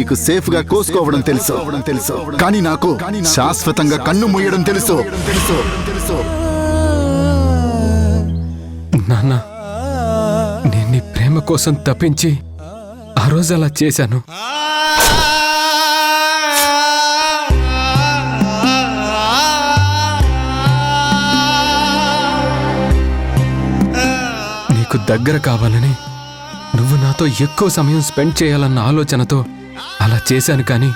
నీకు సేఫ్ గా కోసుకోవడం తెలుసు కానీ నాకు శాశ్వతంగా కన్ను మూయడం తెలుసు. నాన్న, నేను నీ ప్రేమ కోసం తప్పించి ఆ రోజు అలా చేశాను. నీకు దగ్గర కావాలని, నువ్వు నాతో ఎక్కువ సమయం స్పెండ్ చేయాలన్న ఆలోచనతో అలా చేశాను. కానీ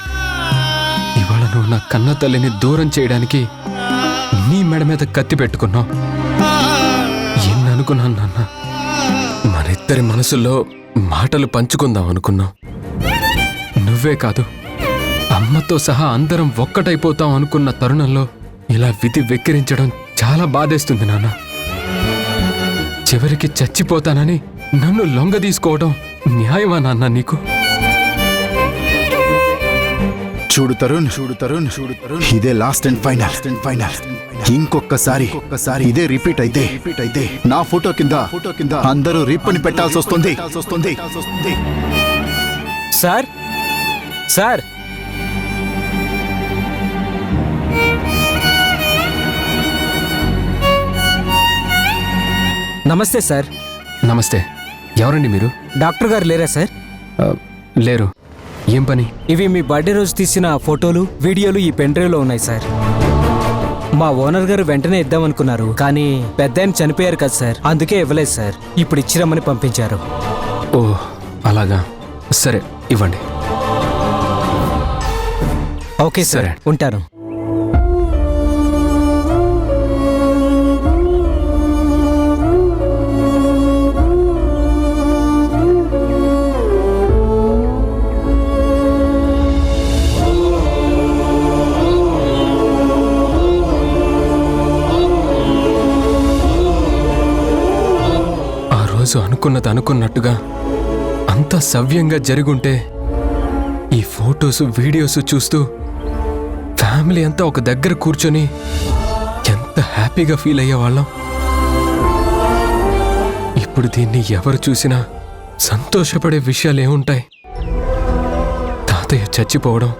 ఇవాళ నువ్వు నా కన్న తల్లిని దూరం చేయడానికి నీ మెడ మీద కత్తి పెట్టుకున్నావు. ఎన్ననుకున్నాను నాన్న, మనిద్దరి మనసుల్లో మాటలు పంచుకుందాం అనుకున్నావు. నువ్వే కాదు, అమ్మతో సహా అందరం ఒక్కటైపోతాం అనుకున్న తరుణంలో ఇలా విధి వెక్కిరించడం చాలా బాధేస్తుంది నాన్న. చివరికి చచ్చిపోతానని నన్ను లొంగ తీసుకోవడం న్యాయమా నాన్న నీకు? చూడు తరుణ్, ఇదే లాస్ట్ అండ్ ఫైనల్. ఇంకొకసారి ఇదే రిపీట్ అయితే నా ఫోటో కింద అందరూ రిప్పని పెట్టాల్సి వస్తుంది. సార్ సార్ నమస్తే సార్. నమస్తే. ఎవరండి మీరు? డాక్టర్ గారు లేరా సార్? లేరు. ఏం పని? ఇవి మీ బర్త్డే రోజు తీసిన ఫోటోలు, వీడియోలు ఈ పెన్ డ్రైవ్లో ఉన్నాయి సార్. మా ఓనర్ గారు వెంటనే ఇద్దామనుకున్నారు, కానీ పెద్ద ఆయన చనిపోయారు కదా సార్, అందుకే ఇవ్వలేదు సార్. ఇప్పుడు ఇచ్చిరమ్మని పంపించారు. ఓ అలాగా, సరే ఇవ్వండి. ఓకే సార్, ఉంటాను. అనుకున్నది అనుకున్నట్టుగా అంత సవ్యంగా జరుగుంటే ఈ ఫోటోస్, వీడియోస్ చూస్తూ ఫ్యామిలీ అంతా ఒక దగ్గర కూర్చొని ఎంత హ్యాపీగా ఫీల్ అయ్యేవాళ్ళం. ఇప్పుడు దీన్ని ఎవరు చూసినా సంతోషపడే విషయాలు ఏముంటాయి? తాతయ్య చచ్చిపోవడం,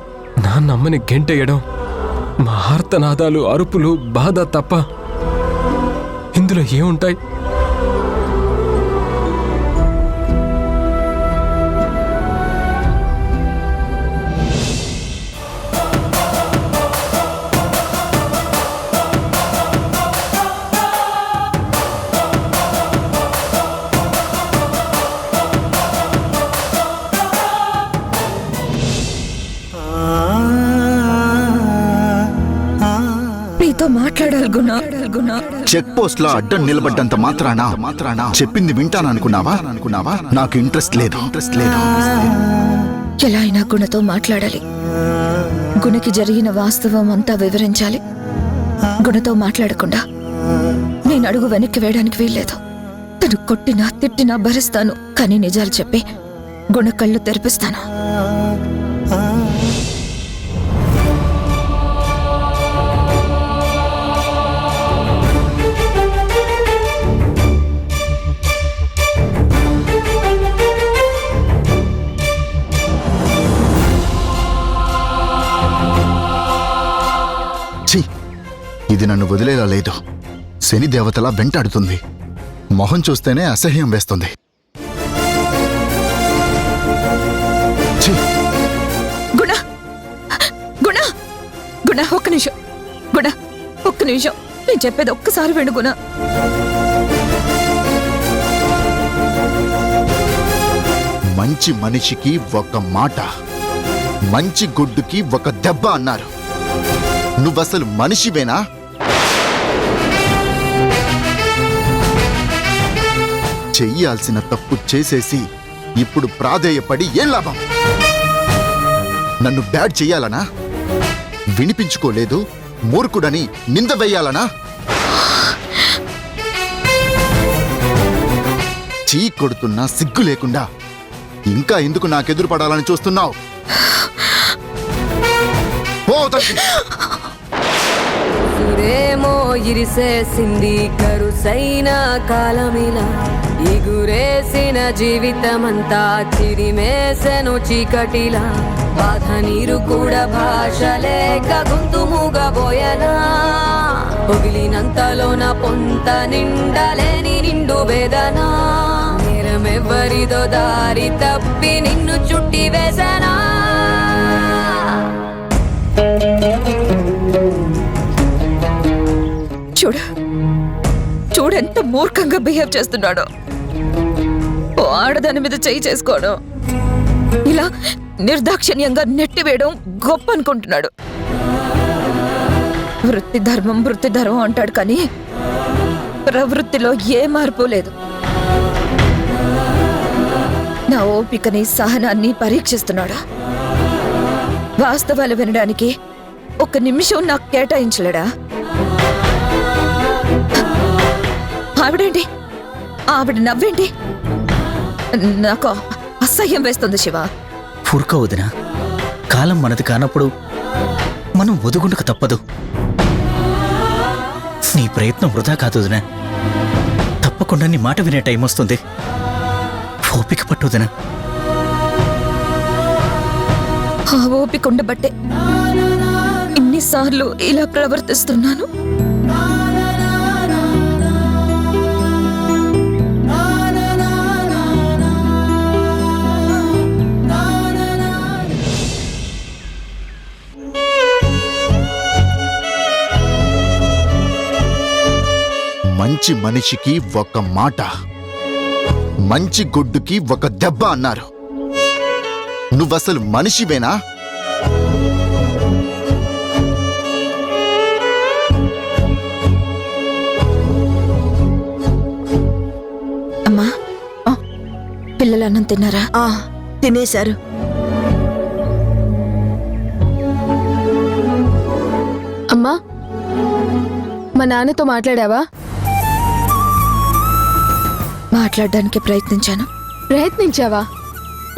నాన్నమ్మని గెంటేయడం, మా ఆర్తనాదాలు, అరుపులు, బాధ తప్ప ఇందులో ఏముంటాయి? చెక్ పోస్ట్ లో అడ్డం నిలబడ్డంత మాత్రానా చెప్పింది వింటాననుకున్నావా? నాకు ఇంట్రెస్ట్ లేదు. ఎలా అయినా గుణతో మాట్లాడాలి. గుణకి జరిగిన వాస్తవం అంతా వివరించాలి. గుణతో మాట్లాడకుండా నేను అడుగు వెనక్కి వేయడానికి వీల్లేదు. తను కొట్టినా తిట్టినా భరిస్తాను, కానీ నిజాలు చెప్పి గుణ కళ్ళు తెరిపిస్తాను. ఇది నన్ను వదిలేలా లేదు. శని దేవతలా వెంటాడుతుంది. మొహం చూస్తేనే అసహ్యం వేస్తుంది. ఒక్క నిమిషం నేను చెప్పేది ఒక్కసారి విను గుణ. మంచి మనిషికి ఒక మాట, మంచి గుడ్డుకి ఒక దెబ్బ అన్నారు. నువ్వసలు మనిషివేనా? చెయ్యాల్సిన తప్పు చేసేసి ఇప్పుడు ప్రాధేయపడి ఏం లాభం? నన్ను బ్యాడ్ చెయ్యాలనా? వినిపించుకోలేదు మూర్ఖుడని నింద వెయ్యాలనా? చీ కొడుతున్నా సిగ్గు లేకుండా ఇంకా ఎందుకు నాకెదురు పడాలని చూస్తున్నావు? సురేమో ఇరిసేసింది కరుసైన కాలమిలా, ఎగురేసిన జీవితమంతా చిరిమేసెను చీకటిలా. బాధ నీరు కూడా భాష లేక గొంతు మూగబోయనా పొగిలినంతలోన పొంత నిండలేని నిండు వేదనా నేరమెవ్వరిదో దారి తప్పి నిన్ను చుట్టి వేసనా చూడెంత మూర్ఖంగా బిహేవ్ చేస్తున్నాడో. ఓ ఆడదాని మీద చేయి చేసుకోవడం, ఇలా నిర్దాక్షిణ్యంగా నెట్టివేయడం గొప్ప అనుకుంటున్నాడు. వృత్తి ధర్మం అంటాడు కానీ ప్రవృత్తిలో ఏ మార్పు లేదు. నా ఓపికని సహనాన్ని పరీక్షిస్తున్నాడు. వాస్తవాలు వినడానికి 1 నిమిషం నాకు కేటాయించలేడా? ఆవిడ నవ్వేంటి? నాకు అసహ్యం వేస్తుంది శివ. ఊరుకో వదినా, కాలం మనది కానప్పుడు మనం ఒదుగుండక తప్పదు. నీ ప్రయత్నం వృధా కాదు వదినా. తప్పకుండా నీ మాట వినే టైం వస్తుంది. ఓపిక పట్టు వదినా. ఆ ఓపిక ఉండబట్టే ఇన్నిసార్లు ఇలా ప్రవర్తిస్తున్నాను. మంచి మనిషికి ఒక మాట, మంచి గుడ్డుకి ఒక దెబ్బ అన్నారు. నువ్వసలు మనిషివేనా? అమ్మా, పిల్లలు అన్నం తిన్నారా? తినేశారు. అమ్మా, మా నాన్నతో మాట్లాడావా? మాట్లాడడానికి ప్రయత్నించాను. ప్రయత్నించావా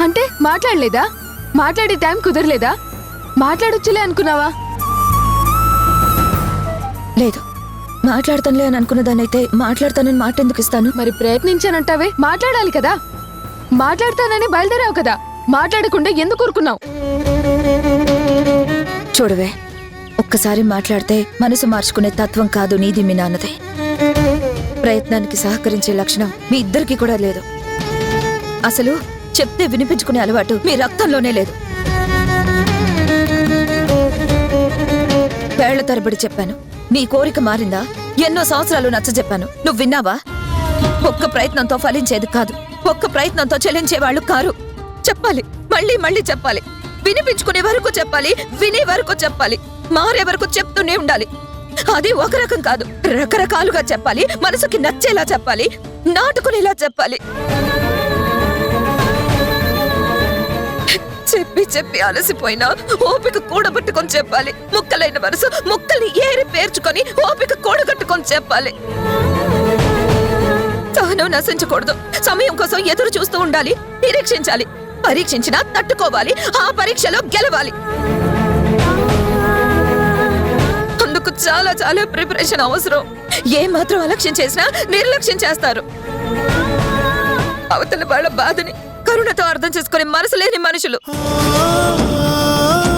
అంటే మాట్లాడలేదా? మాట్లాడే టైం కుదరలేదా? మాట్లాడొచ్చులే అనుకున్నావా? లేదు, మాట్లాడతానులే అని అనుకున్నదానైతే మాట్లాడతానని మాట ఎందుకు ఇస్తాను? మరి ప్రయత్నించానంటావే, మాట్లాడాలి కదా. మాట్లాడతానని బయలుదేరావు కదా, మాట్లాడకుండా ఎందుకు ఊరుకున్నావు? చూడవే, ఒక్కసారి మాట్లాడితే మనసు మార్చుకునే తత్వం కాదు నీది మీ నాన్నదే. ప్రయత్నానికి సహకరించే లక్షణం మీ ఇద్దరికి కూడా లేదు. అసలు చెప్తే వినిపించుకునే అలవాటు మీ రక్తంలోనే లేదు. వేళ్ల తరబడి చెప్పాను, నీ కోరిక మారిందా? ఎన్నో సంవత్సరాలు నచ్చజెప్పాను, నువ్వు విన్నావా? ఒక్క ప్రయత్నంతో ఫలించేది కాదు, ఒక్క ప్రయత్నంతో చెల్లించే వాళ్ళు కారు. చెప్పాలి, మళ్ళీ మళ్ళీ చెప్పాలి, వినిపించుకునే వరకు చెప్పాలి, వినే వరకు చెప్పాలి, మారే వరకు చెప్తూనే ఉండాలి. అది ఒక రకం కాదు, రకరకాలుగా చెప్పాలి, మనసుకి నచ్చేలా చెప్పాలి, నాటుకునేలా చెప్పాలి. చెప్పి చెప్పి అలసిపోయినా ఓపిక కూడబట్టుకొని చెప్పాలి. ముక్కలైన మనసు ముక్కల్ని ఏరి పేర్చుకొని ఓపిక కూడగట్టుకొని చెప్పాలి. సహనం నశించకూడదు. సమయం కోసం ఎదురు చూస్తూ ఉండాలి, నిరీక్షించాలి. పరీక్షించినా తట్టుకోవాలి, ఆ పరీక్షలో గెలవాలి. అందుకు చాలా చాలా ప్రిపరేషన్ అవసరం. ఏ మాత్రం అలక్ష్యం చేసినా నిర్లక్ష్యం చేస్తారు. అవతల వాళ్ళ బాధని కరుణతో అర్థం చేసుకునే మనసు లేని మనుషులు.